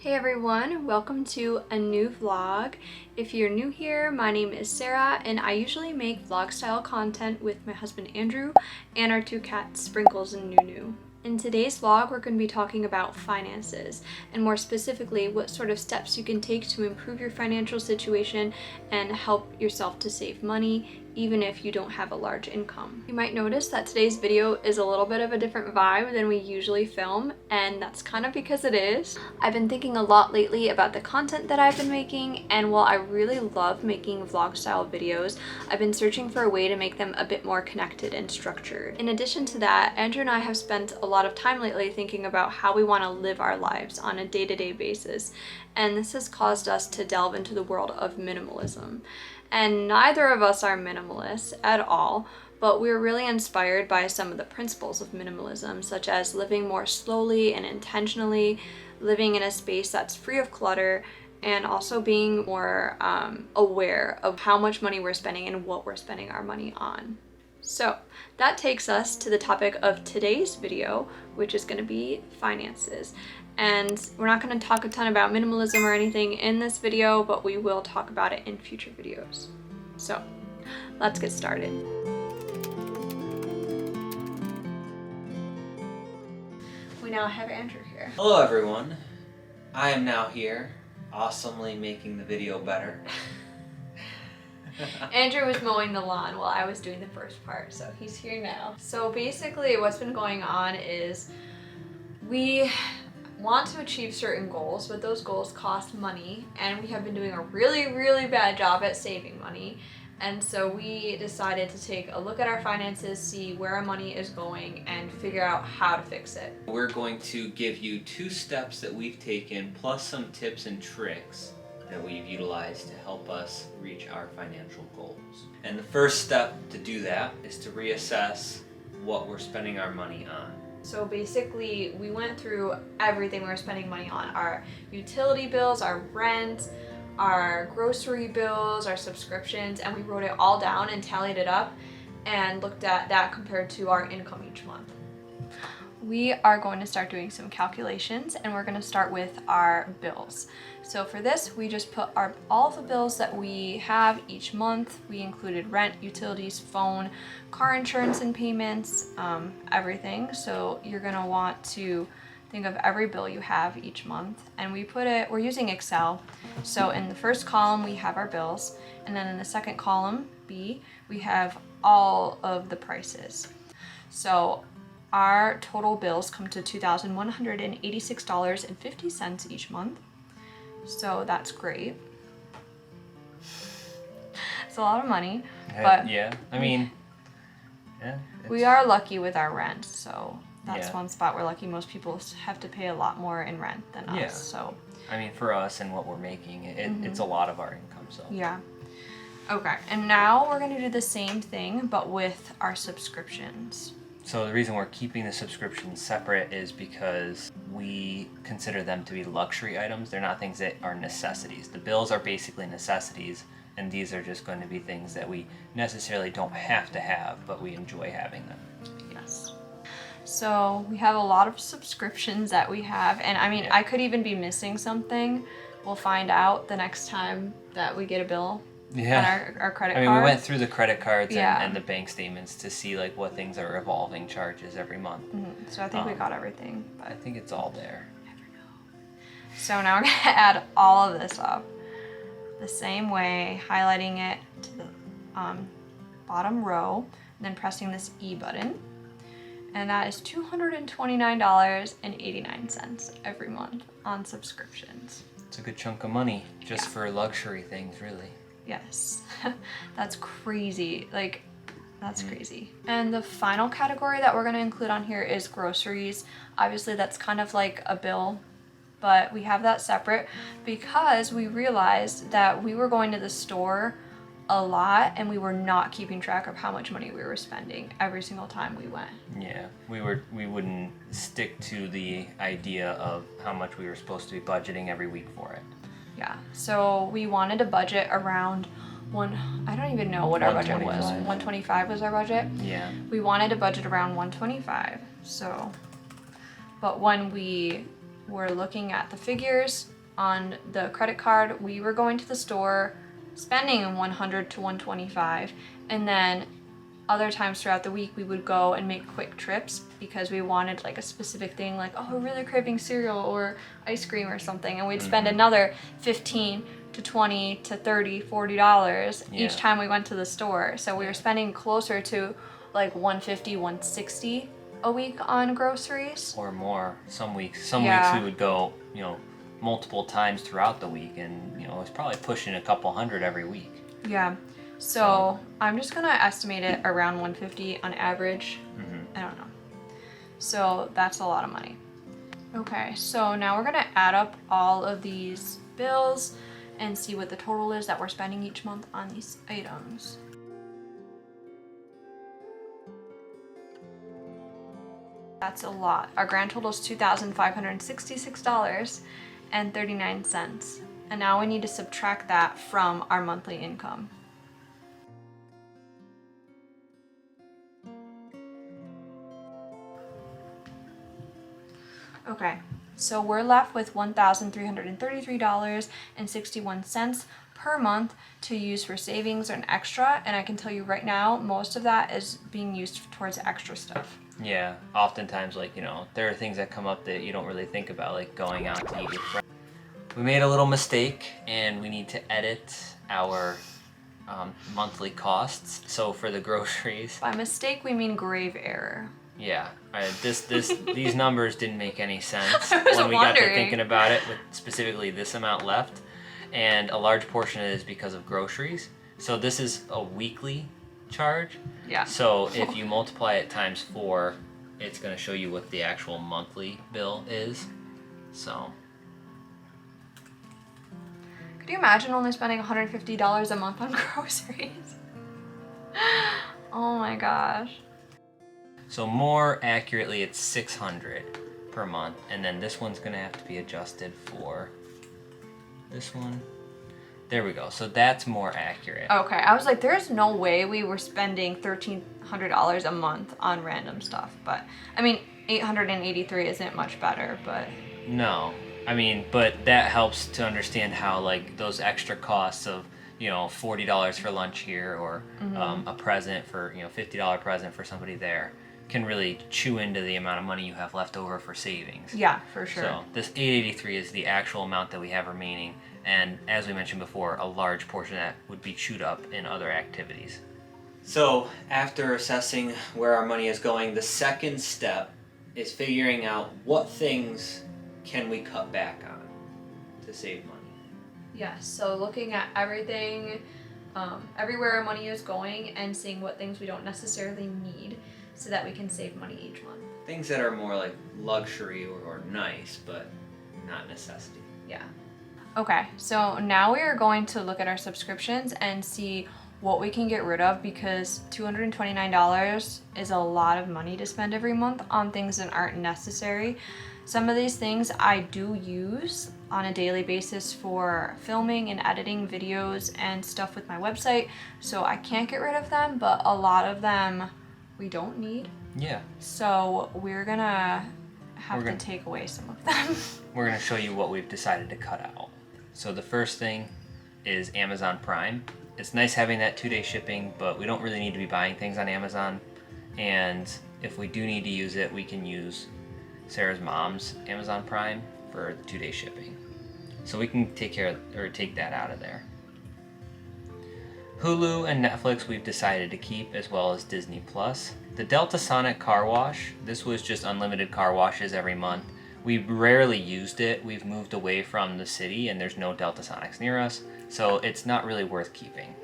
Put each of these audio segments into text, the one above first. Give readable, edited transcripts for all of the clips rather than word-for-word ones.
Hey everyone, welcome to a new vlog. If you're new here, my name is Sarah and I usually make vlog style content with my husband Andrew and our two cats Sprinkles and Nunu. In today's vlog, we're going to be talking about finances and more specifically what sort of steps you can take to improve your financial situation and help yourself to save money even if you don't have a large income. You might notice that today's video is a little bit of a different vibe than we usually film, and that's kind of because it is. I've been thinking a lot lately about the content that I've been making, and while I really love making vlog style videos, I've been searching for a way to make them a bit more connected and structured. In addition to that, Andrew and I have spent a lot of time lately thinking about how we want to live our lives on a day-to-day basis, and this has caused us to delve into the world of minimalism. And neither of us are minimalists at all, but we're really inspired by some of the principles of minimalism, such as living more slowly and intentionally, living in a space that's free of clutter, and also being more aware of how much money we're spending and what we're spending our money on. So that takes us to the topic of today's video, which is going to be finances. And we're not going to talk a ton about minimalism or anything in this video, but we will talk about it in future videos. So let's get started. We now have Andrew here. Hello everyone. I am now here, awesomely making the video better. Andrew was mowing the lawn while I was doing the first part, so he's here now. So basically what's been going on is we want to achieve certain goals, but those goals cost money, and we have been doing a really bad job at saving money. And so we decided to take a look at our finances, see where our money is going, and figure out how to fix it. We're going to give you 2 steps that we've taken, plus some tips and tricks that we've utilized to help us reach our financial goals. And the first step to do that is to reassess what we're spending our money on. So basically, we went through everything we were spending money on. Our utility bills, our rent, our grocery bills, our subscriptions, and we wrote it all down and tallied it up and looked at that compared to our income each month. We are going to start doing some calculations, and we're going to start with our bills. So for this, we just put all of the bills that we have each month. We included rent, utilities, phone, car insurance and payments, everything. So you're going to want to think of every bill you have each month, and we're using Excel. So in the first column, we have our bills, and then in the second column, B, we have all of the prices. So our total bills come to $2,186.50 each month. So that's great. It's a lot of money, but yeah, I mean, we are lucky with our rent. So that's Yeah. one spot we're lucky. Most people have to pay a lot more in rent than us. Yeah. So I mean, for us and what we're making, it's a lot of our income. So yeah. Okay, and now we're going to do the same thing, but with our subscriptions. So the reason we're keeping the subscriptions separate is because we consider them to be luxury items. They're not things that are necessities. The bills are basically necessities, and these are just going to be things that we necessarily don't have to have, but we enjoy having them. Yes. So we have a lot of subscriptions that we have, and I mean, Yeah. I could even be missing something. We'll find out the next time that we get a bill on our credit I mean, card. we went through the credit cards Yeah. and the bank statements to see like what things are revolving charges every month. So I think we got everything. I think it's all there. So now we're going to add all of this up the same way, highlighting it to the bottom row, and then pressing this E button. And that is $229.89 every month on subscriptions. It's a good chunk of money just for luxury things, really. Yes, that's crazy. Like, that's crazy. And the final category that we're going to include on here is groceries. Obviously, that's kind of like a bill, but we have that separate because we realized that we were going to the store a lot and we were not keeping track of how much money we were spending every single time we went. Yeah, we wouldn't stick to the idea of how much we were supposed to be budgeting every week for it. Yeah, so we wanted a budget around I don't even know what our budget was. 125 was our budget. Yeah. We wanted a budget around 125. So, but when we were looking at the figures on the credit card, we were going to the store spending $100 to $125, and then other times throughout the week we would go and make quick trips because we wanted like a specific thing, like, oh, we're really craving cereal or ice cream or something, and we'd spend another $15 to $20 to $30, $40 each time we went to the store. So we were spending closer to like $150, $160 a week on groceries. Or more. Some weeks we would go, multiple times throughout the week, and it was probably pushing a couple hundred every week. Yeah. So I'm just gonna estimate it around 150 on average. I don't know. So that's a lot of money. Okay, so now we're gonna add up all of these bills and see what the total is that we're spending each month on these items. That's a lot. Our grand total is $2,566.39. And now we need to subtract that from our monthly income. Okay, so we're left with $1,333.61 per month to use for savings or an extra, and I can tell you right now, most of that is being used towards extra stuff. Yeah, oftentimes, there are things that come up that you don't really think about, like going out to eat with friends. We made a little mistake, and we need to edit our monthly costs. So for the groceries... By mistake, we mean grave error. Yeah, these numbers didn't make any sense when we got to thinking about it, with specifically this amount left, and a large portion of it is because of groceries. So this is a weekly charge. Yeah. So if you multiply it times 4, it's going to show you what the actual monthly bill is. So. Could you imagine only spending $150 a month on groceries? Oh my gosh. So more accurately, it's $600 per month, and then this one's gonna have to be adjusted for this one. There we go. So that's more accurate. Okay, I was like, there's no way we were spending $1,300 a month on random stuff, but I mean, $883 isn't much better, but no, but that helps to understand how those extra costs of $40 for lunch here, or a present for $50 present for somebody there, can really chew into the amount of money you have left over for savings. Yeah, for sure. So this $883 is the actual amount that we have remaining, and as we mentioned before, a large portion of that would be chewed up in other activities. So after assessing where our money is going, the second step is figuring out what things can we cut back on to save money. Yeah, so looking at everything, everywhere our money is going, and seeing what things we don't necessarily need so that we can save money each month. Things that are more like luxury or nice, but not necessity. Yeah. Okay, so now we are going to look at our subscriptions and see what we can get rid of, because $229 is a lot of money to spend every month on things that aren't necessary. Some of these things I do use on a daily basis for filming and editing videos and stuff with my website, so I can't get rid of them, but a lot of them we don't need. Yeah. So we're gonna have to take away some of them. We're gonna show you what we've decided to cut out. So the first thing is Amazon Prime. It's nice having that 2-day shipping, but we don't really need to be buying things on Amazon. And if we do need to use it, we can use Sarah's mom's Amazon Prime for 2-day shipping. So we can take that out of there. Hulu and Netflix we've decided to keep, as well as Disney Plus. The Delta Sonic car wash, this was just unlimited car washes every month. We rarely used it. We've moved away from the city and there's no Delta Sonics near us, so it's not really worth keeping.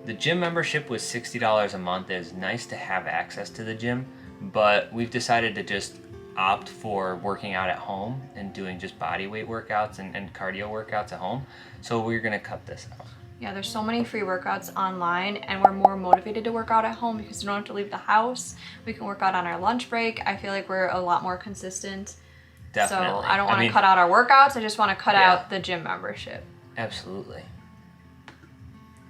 The gym membership was $60 a month. It's nice to have access to the gym, but we've decided to just opt for working out at home and doing just body weight workouts and cardio workouts at home. So we're gonna cut this out. Yeah, there's so many free workouts online, and we're more motivated to work out at home because we don't have to leave the house. We can work out on our lunch break. I feel like we're a lot more consistent. Definitely. So I don't want to cut out our workouts. I just want to cut out the gym membership. Absolutely.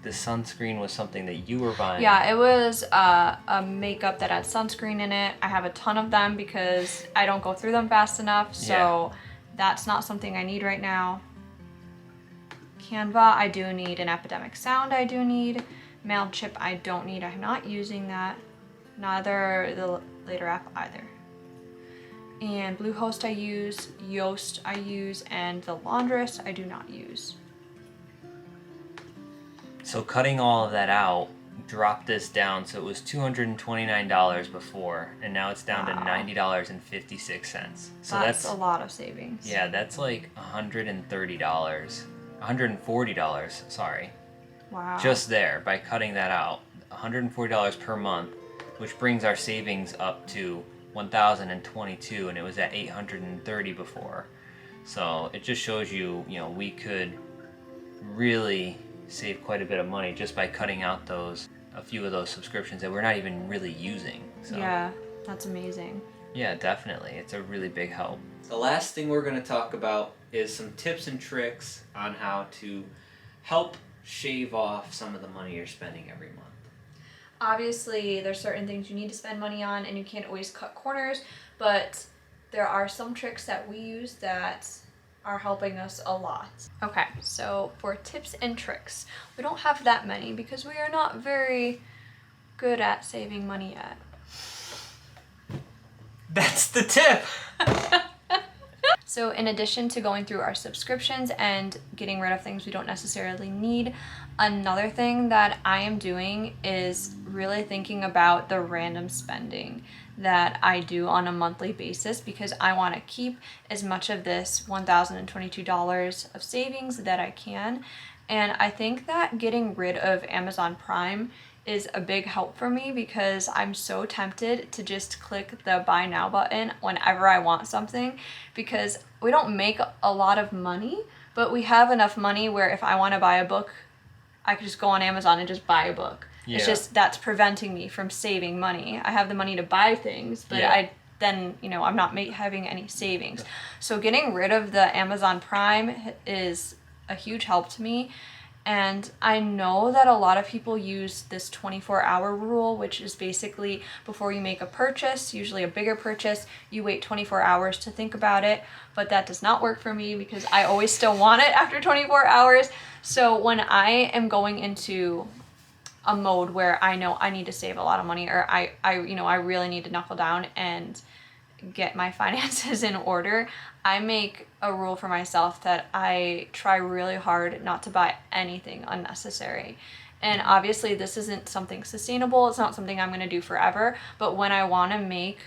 the sunscreen was something that you were buying. Yeah, it was a makeup that had sunscreen in it. I have a ton of them because I don't go through them fast enough, so that's not something I need right now. Canva, I do need. An Epidemic Sound, I do need. MailChimp, I don't need. I'm not using that. Neither the Later app either. And Bluehost I use, Yoast I use, and the Laundress I do not use. So cutting all of that out dropped this down. So it was $229 before, and now it's down to $90.56. So that's a lot of savings. Yeah, that's like $140, sorry. Wow. Just there, by cutting that out. $140 per month, which brings our savings up to $1,022, and it was at $830 before. So it just shows you, we could really save quite a bit of money just by cutting out a few of those subscriptions that we're not even really using. So, yeah, that's amazing. Yeah, definitely. It's a really big help. The last thing we're going to talk about is some tips and tricks on how to help shave off some of the money you're spending every month. Obviously, there's certain things you need to spend money on, and you can't always cut corners, but there are some tricks that we use that are helping us a lot. Okay, so for tips and tricks, we don't have that many because we are not very good at saving money yet. That's the tip! So in addition to going through our subscriptions and getting rid of things we don't necessarily need, another thing that I am doing is really thinking about the random spending that I do on a monthly basis, because I want to keep as much of this $1,022 of savings that I can. And I think that getting rid of Amazon Prime is a big help for me, because I'm so tempted to just click the buy now button whenever I want something, because we don't make a lot of money, but we have enough money where if I want to buy a book, I could just go on Amazon and just buy a book. Yeah. It's just that's preventing me from saving money. I have the money to buy things, but I'm not having any savings. So getting rid of the Amazon Prime is a huge help to me. And I know that a lot of people use this 24-hour rule, which is basically before you make a purchase, usually a bigger purchase, you wait 24 hours to think about it. But that does not work for me because I always still want it after 24 hours. So when I am going into a mode where I know I need to save a lot of money, or I really need to knuckle down and get my finances in order, I make a rule for myself that I try really hard not to buy anything unnecessary. And obviously this isn't something sustainable. It's not something I'm going to do forever. But when I want to make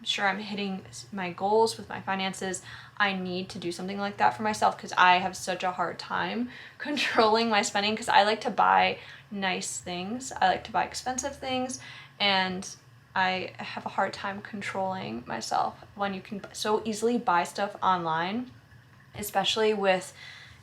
sure I'm hitting my goals with my finances, I need to do something like that for myself, because I have such a hard time controlling my spending, because I like to buy nice things. I like to buy expensive things, and I have a hard time controlling myself when you can so easily buy stuff online, especially with,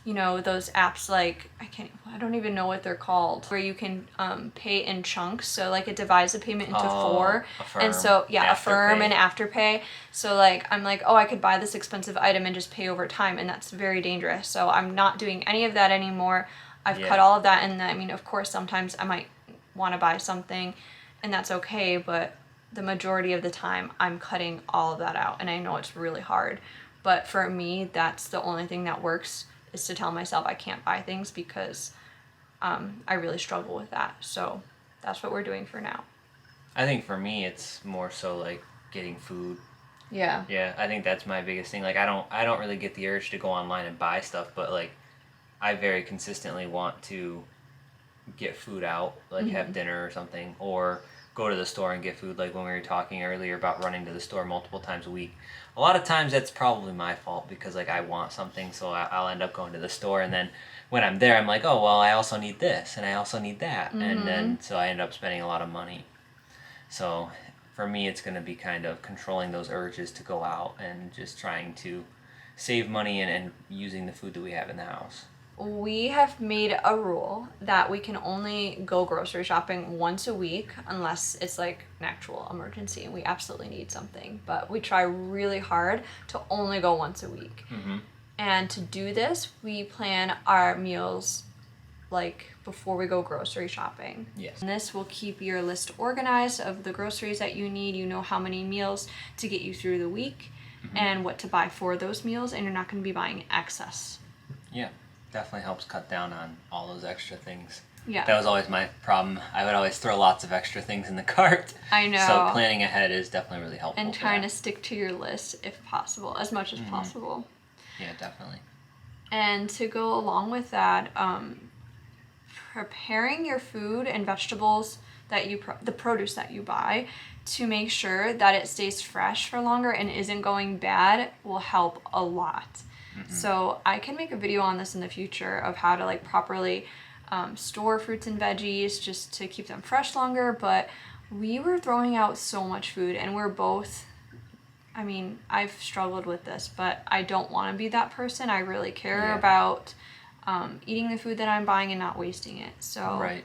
those apps like, I don't even know what they're called, where you can pay in chunks. So like it divides the payment into four. Affirm, and so, Affirm Afterpay. and Afterpay. So like, I'm like, oh, I could buy this expensive item and just pay over time. And that's very dangerous. So I'm not doing any of that anymore. I've cut all of that. And of course, sometimes I might want to buy something, and that's okay. But the majority of the time I'm cutting all of that out, and I know it's really hard, but for me that's the only thing that works, is to tell myself I can't buy things, because I really struggle with that. So that's what we're doing for now. I think for me it's more so like getting food. Yeah, I think that's my biggest thing. Like I don't really get the urge to go online and buy stuff, but like I very consistently want to get food out, like have dinner or something, or go to the store and get food, like when we were talking earlier about running to the store multiple times a week. A lot of times that's probably my fault, because like I want something, so I'll end up going to the store, and then when I'm there I'm like, oh well, I also need this and I also need that, and then so I end up spending a lot of money. So for me it's going to be kind of controlling those urges to go out and just trying to save money and using the food that we have in the house. We have made a rule that we can only go grocery shopping once a week unless it's like an actual emergency and we absolutely need something. But we try really hard to only go once a week. And to do this, we plan our meals like before we go grocery shopping. Yes. And this will keep your list organized of the groceries that you need. You know how many meals to get you through the week and what to buy for those meals, and you're not going to be buying excess. Yeah, definitely helps cut down on all those extra things. Yeah. That was always my problem. I would always throw lots of extra things in the cart. I know. So planning ahead is definitely really helpful. And trying to stick to your list if possible, as much as possible. Yeah, definitely. And to go along with that, preparing your food and vegetables that the produce that you buy to make sure that it stays fresh for longer and isn't going bad will help a lot. So I can make a video on this in the future of how to like properly store fruits and veggies just to keep them fresh longer. But we were throwing out so much food, and we're both, I mean, I've struggled with this, but I don't want to be that person. I really care about eating the food that I'm buying and not wasting it. So Right.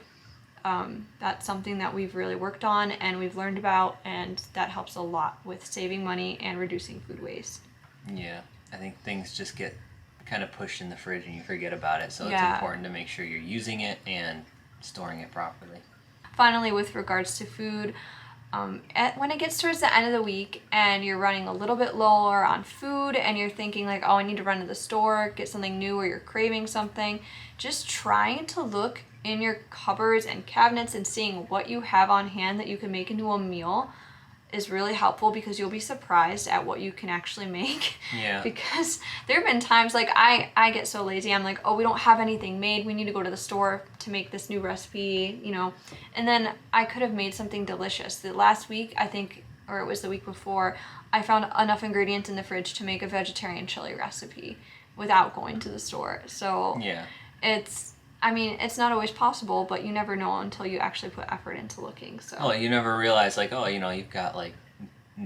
That's something that we've really worked on and we've learned about, and that helps a lot with saving money and reducing food waste. Yeah, I think things just get kind of pushed in the fridge and you forget about it. So it's Yeah. important to make sure you're using it and storing it properly. Finally, with regards to food, when it gets towards the end of the week and you're running a little bit lower on food and you're thinking like, oh, I need to run to the store, get something new, or you're craving something, just trying to look in your cupboards and cabinets and seeing what you have on hand that you can make into a meal is really helpful, because you'll be surprised at what you can actually make. Yeah. Because there have been times like I get so lazy, I'm like, oh, we don't have anything made, we need to go to the store to make this new recipe, you know, and then I could have made something delicious. The last week, I think, or it was the week before, I found enough ingredients in the fridge to make a vegetarian chili recipe without going to the store. So Yeah. it's not always possible, but you never know until you actually put effort into looking. So Well, you never realize, like, oh, you know, you've got like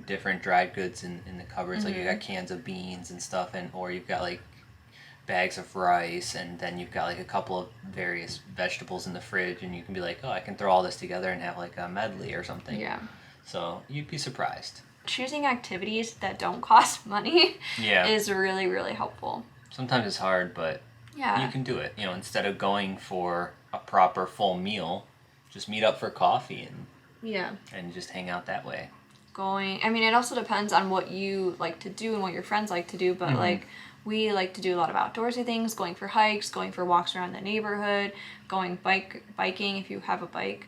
different dried goods in the cupboards. Like you got cans of beans and stuff, or you've got like bags of rice, and then you've got like a couple of various vegetables in the fridge, and you can be like, oh, I can throw all this together and have like a medley or something. yeah. So you'd be surprised. Choosing activities that don't cost money Yeah. is really, really helpful. Sometimes it's hard, but Yeah. you can do it. You know, instead of going for a proper full meal, just meet up for coffee Yeah. and just hang out that way. It also depends on what you like to do and what your friends like to do, but like we like to do a lot of outdoorsy things, going for hikes, going for walks around the neighborhood, going biking if you have a bike.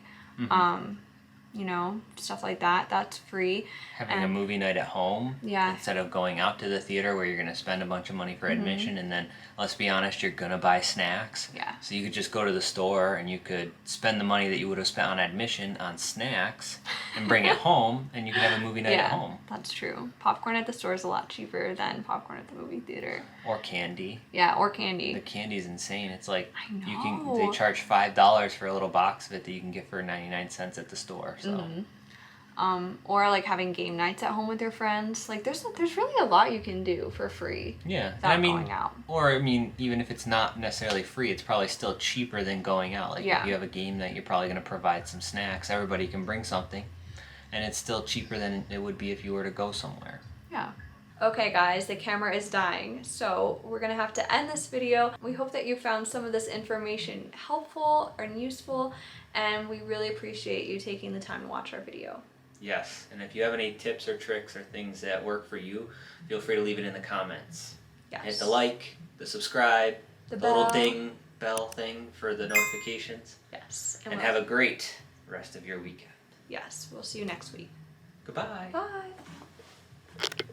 You know, stuff like that. That's free. Having a movie night at home, Yeah. instead of going out to the theater where you're going to spend a bunch of money for admission, and then, let's be honest, you're going to buy snacks. Yeah. So you could just go to the store and you could spend the money that you would have spent on admission on snacks and bring it home, and you could have a movie night at home. That's true. Popcorn at the store is a lot cheaper than popcorn at the movie theater. Or candy. Yeah, or The candy. candy's insane. It's like I they know. charge $5 for a little box of it that you can get for 99 cents at the store. So Or like having game nights at home with your friends. Like there's really a lot you can do for free. yeah, Without going out. even if it's not necessarily free, it's probably still cheaper than going out. Like Yeah. if you have a game night, you're probably going to provide some snacks. Everybody can bring something, and it's still cheaper than it would be if you were to go somewhere. Yeah. Okay guys, the camera is dying, so we're gonna have to end this video. We hope that you found some of this information helpful and useful, and we really appreciate you taking the time to watch our video. Yes, and if you have any tips or tricks or things that work for you, feel free to leave it in the comments. Yes. Hit the like, the subscribe, The the little bell. ding bell thing for the notifications, Yes. and have a great rest of your weekend. Yes, we'll see you next week. Goodbye. Bye.